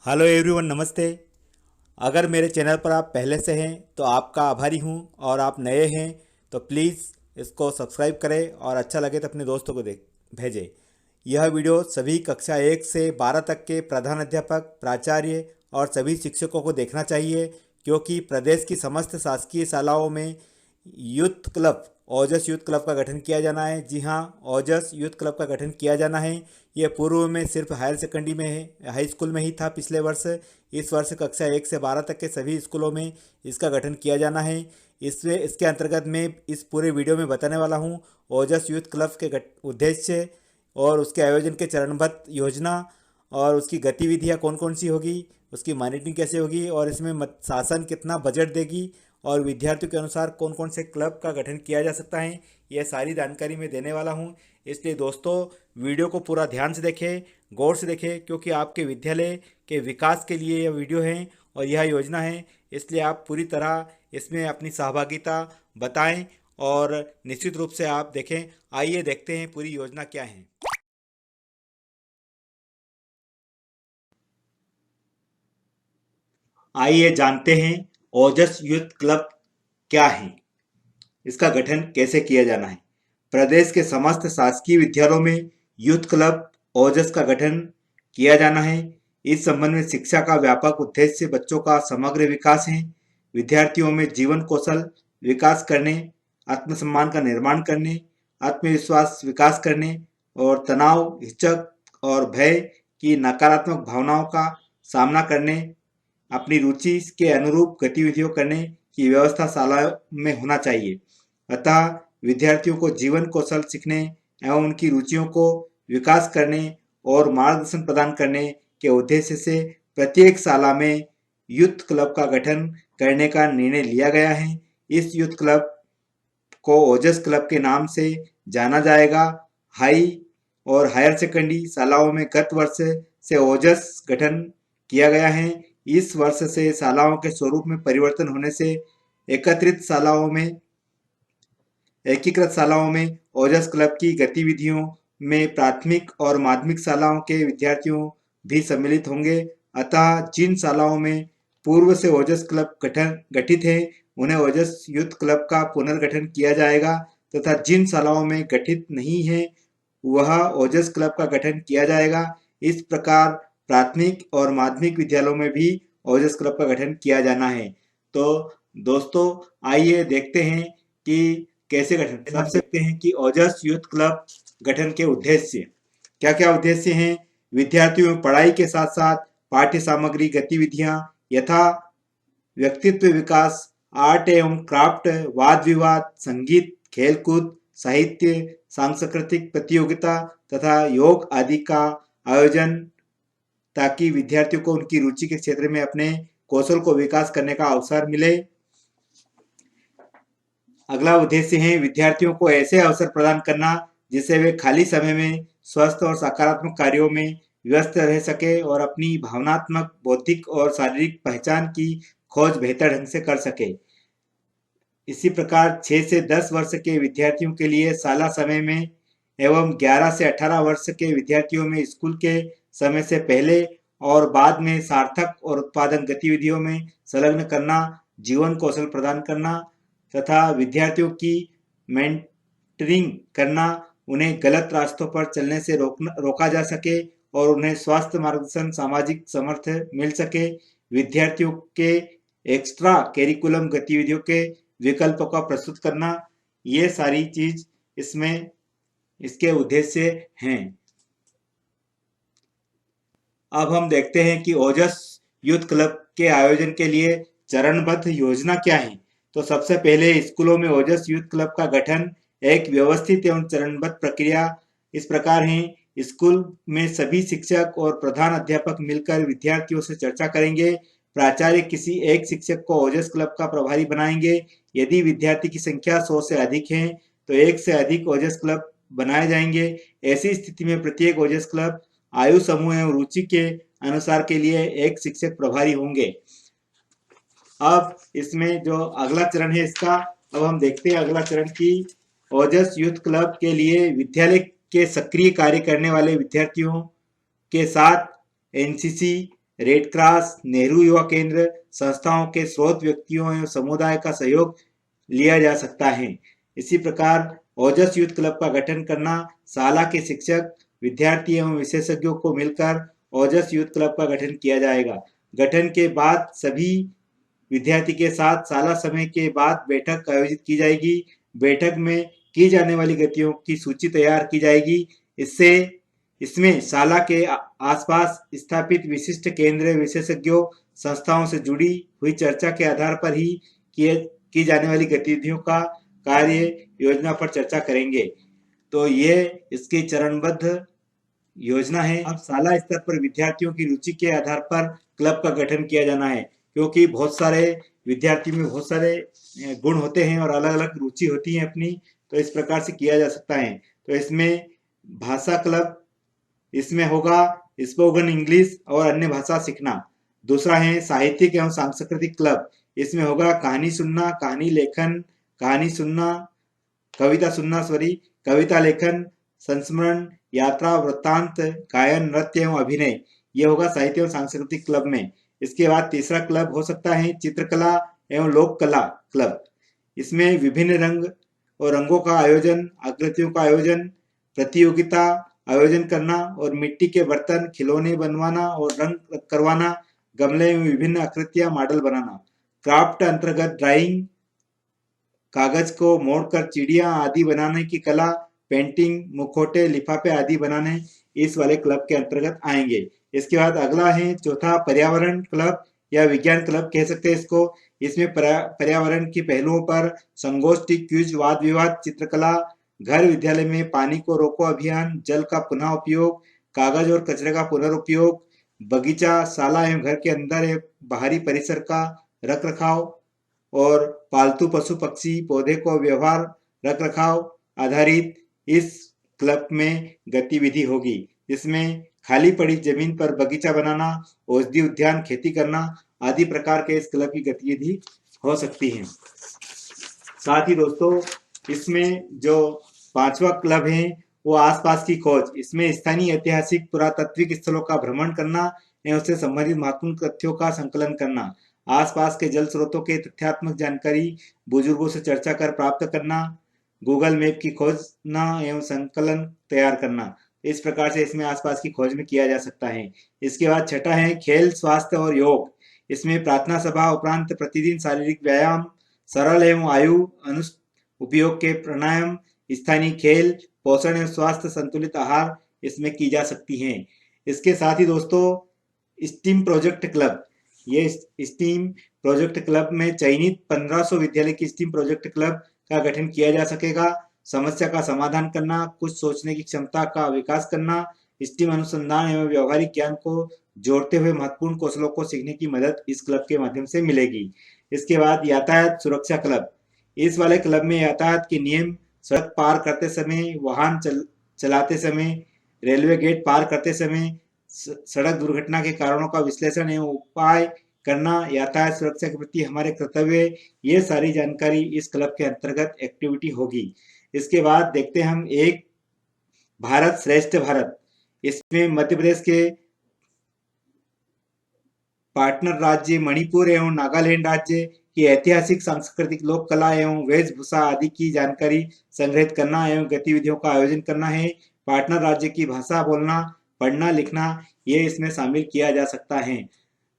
Hello everyone, नमस्ते। अगर मेरे चैनल पर आप पहले से हैं तो आपका आभारी हूं, और आप नए हैं तो प्लीज़ इसको सब्सक्राइब करें और अच्छा लगे तो अपने दोस्तों को भेजें। यह वीडियो सभी कक्षा 1 से 12 तक के प्रधान अध्यापक, प्राचार्य और सभी शिक्षकों को देखना चाहिए, क्योंकि प्रदेश की समस्त शासकीय शालाओं में यूथ क्लब, ओजस यूथ क्लब का गठन किया जाना है। जी हाँ, ओजस यूथ क्लब का गठन किया जाना है। ये पूर्व में सिर्फ हायर सेकेंडरी में है, हाई स्कूल में ही था पिछले वर्ष। इस वर्ष कक्षा 1 से 12 तक के सभी स्कूलों में इसका गठन किया जाना है। इसके अंतर्गत मैं इस पूरे वीडियो में बताने वाला हूँ ओजस यूथ क्लब के उद्देश्य और उसके आयोजन के चरणबद्ध योजना, और उसकी गतिविधियाँ कौन कौन सी होगी, उसकी मॉनिटरिंग कैसे होगी, और इसमें शासन कितना बजट देगी, और विद्यार्थियों के अनुसार कौन कौन से क्लब का गठन किया जा सकता है। यह सारी जानकारी मैं देने वाला हूँ। इसलिए दोस्तों, वीडियो को पूरा ध्यान से देखें, गौर से देखें, क्योंकि आपके विद्यालय के विकास के लिए यह वीडियो है और यह योजना है। इसलिए आप पूरी तरह इसमें अपनी सहभागिता बताएं और निश्चित रूप से आप देखें। आइए देखते हैं पूरी योजना क्या है। आइए जानते हैं ओजस यूथ क्लब क्या है, इसका गठन कैसे किया जाना है। प्रदेश के समस्त शासकीय विद्यालयों में यूथ क्लब ओजस का गठन किया जाना है। इस संबंध में शिक्षा का व्यापक उद्देश्य बच्चों का समग्र विकास है। विद्यार्थियों में जीवन कौशल विकास करने, आत्मसम्मान का निर्माण करने, आत्मविश्वास विकास करने और तनाव, हिचक और भय की नकारात्मक भावनाओं का सामना करने, अपनी रुचि के अनुरूप गतिविधियों करने की व्यवस्था शाला में होना चाहिए। अतः विद्यार्थियों को जीवन कौशल सीखने एवं उनकी रुचियों को विकास करने और मार्गदर्शन प्रदान करने के उद्देश्य से प्रत्येक शाला में यूथ क्लब का गठन करने का निर्णय लिया गया है। इस यूथ क्लब को ओजस क्लब के नाम से जाना जाएगा। हाई और हायर सेकेंडरी शालाओं में गत वर्ष से ओजस गठन किया गया है। इस वर्ष से शालाओं के स्वरूप में परिवर्तन होने से एकीकृत शालाओं में ओजस क्लब की गतिविधियों में प्राथमिक और माध्यमिक शालाओं के विद्यार्थियों भी सम्मिलित होंगे। अतः जिन शालाओं में पूर्व से ओजस क्लब गठित है, उन्हें ओजस यूथ क्लब का पुनर्गठन किया जाएगा, तथा जिन शालाओं में गठित नहीं है, वह ओजस क्लब का गठन किया जाएगा। इस प्रकार प्राथमिक और माध्यमिक विद्यालयों में भी ओजस क्लब का गठन किया जाना है। तो दोस्तों, आइए देखते हैं कि कैसे गठन सब सकते हैं कि ओजस यूथ क्लब गठन के उद्देश्य क्या क्या उद्देश्य हैं। विद्यार्थियों में पढ़ाई के साथ साथ पाठ्य सामग्री गतिविधियां यथा व्यक्तित्व विकास, आर्ट एवं क्राफ्ट, वाद विवाद, संगीत, खेलकूद, साहित्य, सांस्कृतिक प्रतियोगिता तथा योग आदि का आयोजन, ताकि विद्यार्थियों को उनकी रुचि के क्षेत्र में अपने कौशल को विकास करने का अवसर मिले। अगला उद्देश्य है विद्यार्थियों को ऐसे अवसर प्रदान करना जिससे वे खाली समय में स्वस्थ और सकारात्मक कार्यों में व्यस्त रह सके और अपनी भावनात्मक, बौद्धिक और शारीरिक पहचान की खोज बेहतर ढंग से कर सके। इसी प्रकार 6 से 10 वर्ष के विद्यार्थियों के लिए शाला समय में एवं 11 से 18 वर्ष के विद्यार्थियों में स्कूल के समय से पहले और बाद में सार्थक और उत्पादक गतिविधियों में संलग्न करना, जीवन कौशल प्रदान करना तथा विद्यार्थियों की मेंटरिंग करना, उन्हें गलत रास्तों पर चलने से रोका जा सके और उन्हें स्वास्थ्य मार्गदर्शन, सामाजिक समर्थन मिल सके। विद्यार्थियों के एक्स्ट्रा करिकुलम गतिविधियों के विकल्पों का प्रस्तुत करना, ये सारी चीज इसमें इसके उद्देश्य हैं। अब हम देखते हैं कि ओजस यूथ क्लब के आयोजन के लिए चरणबद्ध योजना क्या है। तो सबसे पहले स्कूलों में ओजस यूथ क्लब का गठन एक व्यवस्थित एवं चरणबद्ध प्रक्रिया इस प्रकार है। स्कूल में सभी शिक्षक और प्रधान अध्यापक मिलकर विद्यार्थियों से चर्चा करेंगे। प्राचार्य किसी एक शिक्षक को ओजस क्लब का प्रभारी बनाएंगे। यदि विद्यार्थी की संख्या 100 से अधिक है तो एक से अधिक ओजस क्लब बनाए जाएंगे। ऐसी स्थिति में प्रत्येक ओजस क्लब आयु समूह एवं रुचि के अनुसार के लिए एक शिक्षक प्रभारी होंगे। अब इसमें जो अगला चरण है इसका, अब हम देखते हैं अगला चरण की ओजस यूथ क्लब के लिए विद्यालय के सक्रिय कार्य करने वाले विद्यार्थियों के साथ एनसीसी, रेड क्रॉस, नेहरू युवा केंद्र संस्थाओं के स्रोत व्यक्तियों एवं समुदाय का सहयोग लिया जा सकता है। इसी प्रकार ओजस यूथ क्लब का गठन करना, शाला के शिक्षक, विद्यार्थी एवं विशेषज्ञों को मिलकर ओजस यूथ क्लब का गठन किया जाएगा। गठन के बाद सभी विद्यार्थी के साथ शाला समय के बाद बैठक आयोजित की जाएगी। बैठक में की जाने वाली गतिविधियों की सूची तैयार की जाएगी। इसमें शाला के आसपास स्थापित विशिष्ट केंद्र विशेषज्ञों संस्थाओं से जुड़ी हुई चर्चा के आधार पर ही की जाने वाली गतिविधियों का कार्य योजना पर चर्चा करेंगे। तो ये इसकी चरणबद्ध योजना है। अब शाला स्तर पर विद्यार्थियों की रुचि के आधार पर क्लब का गठन किया जाना है, क्योंकि बहुत सारे विद्यार्थी में बहुत सारे गुण होते हैं और अलग अलग रुचि होती है अपनी, तो इस प्रकार से किया जा सकता है। तो इसमें भाषा क्लब इसमें होगा, स्पोकन इंग्लिश और अन्य भाषा सीखना। दूसरा है साहित्यिक एवं सांस्कृतिक क्लब, इसमें होगा कहानी सुनना, कहानी लेखन, कहानी सुनना, कविता लेखन, संस्मरण, यात्रा, वृत्तांत, गायन, नृत्य एवं अभिनय। यह होगा साहित्य एवं सांस्कृतिक क्लब में। इसके बाद तीसरा क्लब हो सकता है चित्रकला एवं लोक कला क्लब। इसमें विभिन्न रंग और रंगों का आयोजन, आकृतियों का आयोजन, प्रतियोगिता आयोजन करना और मिट्टी के बर्तन, खिलौने बनवाना और रंग करवाना, गमले में विभिन्न आकृतियां, मॉडल बनाना। क्राफ्ट अंतर्गत ड्राइंग, कागज को मोड़कर चिड़िया आदि बनाने की कला, पेंटिंग, मुखौटे, लिफाफे आदि बनाने इस वाले क्लब के अंतर्गत आएंगे। इसके बाद अगला है चौथा पर्यावरण क्लब या विज्ञान क्लब कह सकते हैं इसको। इसमें पर्यावरण की पहलुओं पर संगोष्ठी, क्विज, वाद विवाद, चित्रकला, घर विद्यालय में पानी को रोको अभियान, जल का पुनः उपयोग, कागज और कचरे का पुनर्उपयोग, बगीचा, शाला एवं घर के अंदर एवं बाहरी परिसर का रख रखाव और पालतू पशु पक्षी पौधे को व्यवहार रख रखाव आधारित इस क्लब में गतिविधि होगी। इसमें खाली पड़ी जमीन पर बगीचा बनाना, औषधि उद्यान, खेती करना आदि प्रकार के इस क्लब की गतिविधि हो सकती है। साथ ही दोस्तों इसमें जो पांचवा क्लब है वो आसपास की खोज। इसमें स्थानीय ऐतिहासिक पुरातात्विक स्थलों का भ्रमण करना एवं उससे संबंधित महत्वपूर्ण तथ्यों का संकलन करना, आसपास के जल स्रोतों के तथ्यात्मक जानकारी बुजुर्गों से चर्चा कर प्राप्त करना, गूगल मैप की खोजना एवं संकलन तैयार करना। इस प्रकार से इसमें आसपास की खोज में किया जा सकता है। इसके बाद छठा है खेल, स्वास्थ्य और योग। इसमें प्रार्थना सभा उपरांत प्रतिदिन शारीरिक व्यायाम, सरल एवं आयु उपयोग के प्राणायाम, स्थानीय खेल, पोषण एवं स्वास्थ्य, संतुलित आहार इसमें की जा सकती हैं। इसके साथ ही दोस्तों स्टीम प्रोजेक्ट क्लब, ये स्टीम प्रोजेक्ट क्लब में चयनित 1500 विद्यालय की स्टीम प्रोजेक्ट क्लब का गठन किया जा सकेगा। समस्या का समाधान करना, कुछ सोचने की क्षमता का विकास करना, स्टीम अनुसंधान एवं व्यवहारिक ज्ञान को जोड़ते हुए महत्वपूर्ण कौशलों को सीखने की मदद इस क्लब के माध्यम से मिलेगी। इसके बाद यातायात सुरक्षा क्लब। इस वाले क्लब में यातायात के नियम, सड़क पार करते समय, वाहन चलाते समय, रेलवे गेट पार करते समय, सड़क दुर्घटना के कारणों का विश्लेषण एवं उपाय करना, यातायात सुरक्षा के प्रति हमारे कर्तव्य, ये सारी जानकारी इस क्लब के अंतर्गत एक्टिविटी होगी। इसके बाद देखते हैं हम एक भारत श्रेष्ठ भारत। इसमें मध्य प्रदेश के पार्टनर राज्य मणिपुर एवं नागालैंड राज्य की ऐतिहासिक, सांस्कृतिक, लोक कला एवं वेशभूषा आदि की जानकारी संग्रहित करना एवं गतिविधियों का आयोजन करना है। पार्टनर राज्य की भाषा बोलना, पढ़ना, लिखना ये इसमें शामिल किया जा सकता है।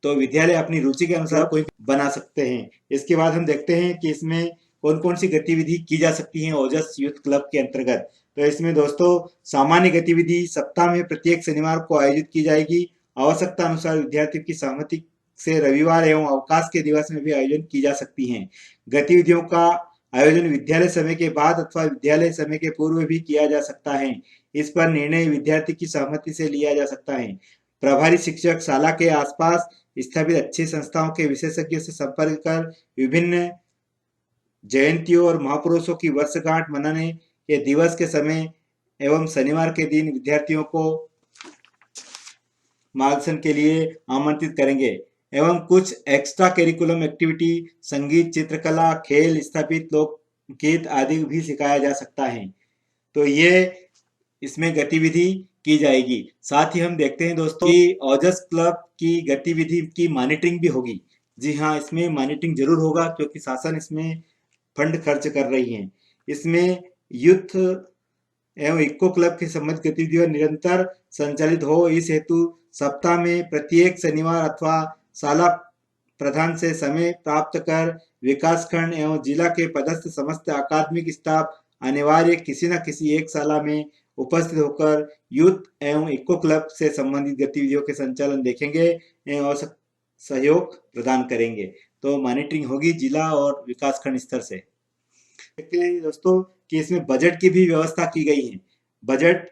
तो विद्यालय अपनी रुचि के अनुसार कोई बना सकते हैं। इसके बाद हम देखते हैं कि इसमें कौन कौन सी गतिविधि की जा सकती है ओजस यूथ क्लब के अंतर्गत। तो इसमें दोस्तों सामान्य गतिविधि सप्ताह में प्रत्येक शनिवार को आयोजित की जाएगी। आवश्यकता अनुसार विद्यार्थियों की सहमति से रविवार एवं अवकाश के दिवस में भी आयोजन की जा सकती हैं। गतिविधियों का आयोजन विद्यालय समय के बाद अथवा विद्यालय समय के पूर्व भी किया जा सकता है। इस पर निर्णय विद्यार्थी की सहमति से लिया जा सकता है। प्रभारी शिक्षक शाला के आसपास स्थापित अच्छी संस्थाओं के विशेषज्ञों से संपर्क कर विभिन्न जयंतियों और महापुरुषों की वर्षगांठ मनाने के दिवस के समय एवं शनिवार के दिन विद्यार्थियों को मार्गदर्शन के लिए आमंत्रित करेंगे एवं कुछ एक्स्ट्रा करिकुलम एक्टिविटी, संगीत, चित्रकला, खेल, स्थापित लोकगीत आदि भी सिखाया जा सकता है। तो ये इसमें गतिविधि की जाएगी। साथ ही हम देखते हैं दोस्तों कि ओजस क्लब की गतिविधि की मॉनिटरिंग भी होगी। जी हाँ, इसमें मॉनिटरिंग जरूर होगा क्योंकि शासन इसमें फंड खर्च कर रही है। इसमें यूथ एवं इक्को क्लब की संबंधित गतिविधियां निरंतर संचालित हो, इस हेतु सप्ताह में प्रत्येक शनिवार अथवा शाला प्रधान से समय प्राप्त कर विकासखंड एवं जिला के पदस्थ समस्त अकादमिक स्टाफ अनिवार्य किसी न किसी एक शाला में उपस्थित होकर यूथ एवं इक्को क्लब से संबंधित गतिविधियों के संचालन देखेंगे और सहयोग प्रदान करेंगे। तो मॉनिटरिंग होगी जिला और विकासखंड स्तर से। देखते हैं दोस्तों कि इसमें बजट की भी व्यवस्था की गई है। बजट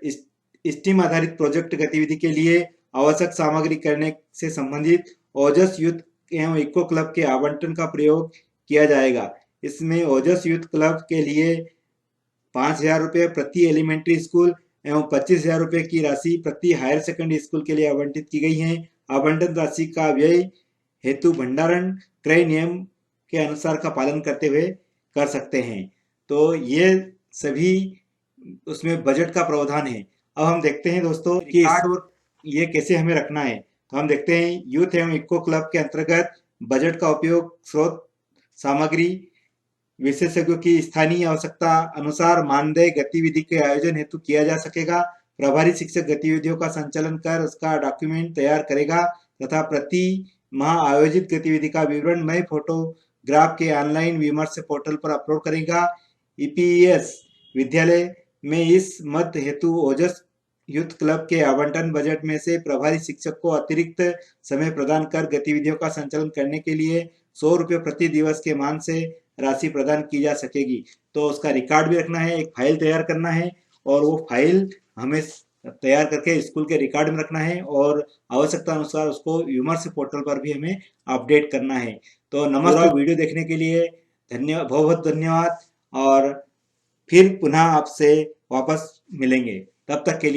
स्टीम आधारित प्रोजेक्ट गतिविधि के लिए आवश्यक सामग्री करने से संबंधित ओजस यूथ एवं इको क्लब के आवंटन का प्रयोग किया जाएगा। इसमें ओजस यूथ क्लब के लिए 5,000 रुपये प्रति एलिमेंट्री स्कूल एवं 25,000 रुपये की राशि प्रति हायर सेकेंडरी स्कूल के लिए आवंटित की गई है। आवंटन राशि का व्यय हेतु भंडारण क्रय नियम के अनुसार का पालन करते हुए कर सकते हैं। तो ये सभी उसमें बजट का प्रावधान है। अब हम देखते हैं दोस्तों कि ये कैसे हमें रखना है। तो हम देखते हैं यूथ एवं इको क्लब के अंतर्गत बजट का उपयोग स्रोत सामग्री विशेषज्ञों की स्थानीय आवश्यकता अनुसार मानदेय गतिविधि के आयोजन हेतु किया जा सकेगा। प्रभारी शिक्षक गतिविधियों का संचालन कर उसका डॉक्यूमेंट तैयार करेगा तथा प्रति माह आयोजित गतिविधि का विवरण नए फोटोग्राफ के ऑनलाइन विमर्श पोर्टल पर अपलोड करेगा। ईपीएस विद्यालय में इस मद हेतु ओजस यूथ क्लब के आवंटन बजट में से प्रभारी शिक्षक को अतिरिक्त समय प्रदान कर गतिविधियों का संचालन करने के लिए 100 रुपये प्रति दिवस के मान से राशि प्रदान की जा सकेगी। तो उसका रिकॉर्ड भी रखना है, एक फाइल तैयार करना है और वो फाइल हमें तैयार करके स्कूल के रिकॉर्ड में रखना है और आवश्यकता अनुसार उसको विमर्श पोर्टल पर भी हमें अपडेट करना है। तो नमस्कार, वीडियो देखने के लिए बहुत बहुत धन्यवाद और फिर पुनः आपसे वापस मिलेंगे। तब तक के लिए